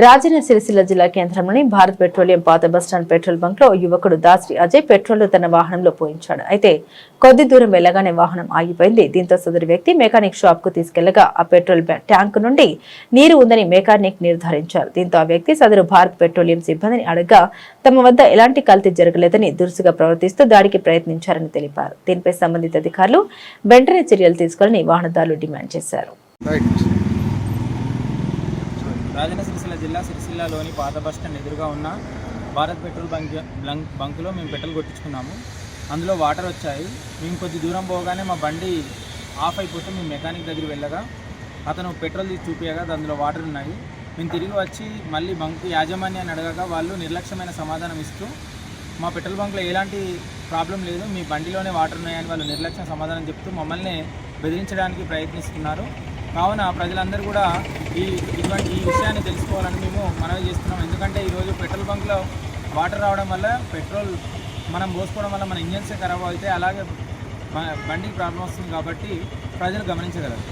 రాజన్న సిరిసిల్ల జిల్లా కేంద్రంలోని భారత్ పెట్రోలియం పాత బస్టాండ్ పెట్రోల్ బంక్ లో యువకుడు దాశ్రీ అజయ్ పెట్రోల్ తన వాహనంలో పోయించాడు. అయితే కొద్ది దూరం వెళ్లగానే వాహనం ఆగిపోయింది. దీంతో సదరు వ్యక్తి మెకానిక్ షాప్ కు తీసుకెళ్లగా ఆ పెట్రోల్ ట్యాంకు నుండి నీరు ఉందని మెకానిక్ నిర్ధారించారు. దీంతో ఆ వ్యక్తి సదరు భారత్ పెట్రోలియం సిబ్బందిని అడగగా తమ వద్ద ఎలాంటి కల్తీ జరగలేదని దురుసుగా ప్రవర్తిస్తూ దాడికి ప్రయత్నించారని తెలిపారు. దీనిపై సంబంధిత అధికారులు వెంటనే చర్యలు తీసుకోవాలని వాహనదారులు డిమాండ్ చేశారు. రాజన్న సిరిసిల్ల జిల్లా సిరిసిల్లలోని పాత బస్టాండ్ ఎదురుగా ఉన్న భారత్ పెట్రోల్ బంకులో మేము పెట్రోల్ కొట్టించుకున్నాము. అందులో వాటర్ వచ్చాయి. మేము కొద్ది దూరం పోగానే మా బండి ఆఫ్ అయిపోతే మేము మెకానిక్ దగ్గర వెళ్ళగా అతను పెట్రోల్ తీసి చూపించగా అందులో వాటర్ ఉన్నాయి. మేము తిరిగి వచ్చి మళ్ళీ బంకు యాజమాన్యాన్ని అడగగా వాళ్ళు నిర్లక్ష్యమైన సమాధానం ఇస్తూ మా పెట్రోల్ బంక్లో ఎలాంటి ప్రాబ్లం లేదు, మీ బండిలోనే వాటర్ ఉన్నాయని వాళ్ళు నిర్లక్ష్యం సమాధానం చెప్తూ మమ్మల్ని బెదిరించడానికి ప్రయత్నిస్తున్నారు. కావున ప్రజలందరూ కూడా ఈ విషయాన్ని తెలుసుకోవాలని మేము మనవి చేస్తున్నాం. ఎందుకంటే ఈరోజు పెట్రోల్ బంక్లో వాటర్ రావడం వల్ల పెట్రోల్ మనం పోసుకోవడం వల్ల మన ఇంజన్స్ ఖరాబ్ అయితే అలాగే బండికి ప్రాబ్లం వస్తుంది కాబట్టి ప్రజలు గమనించగలరు.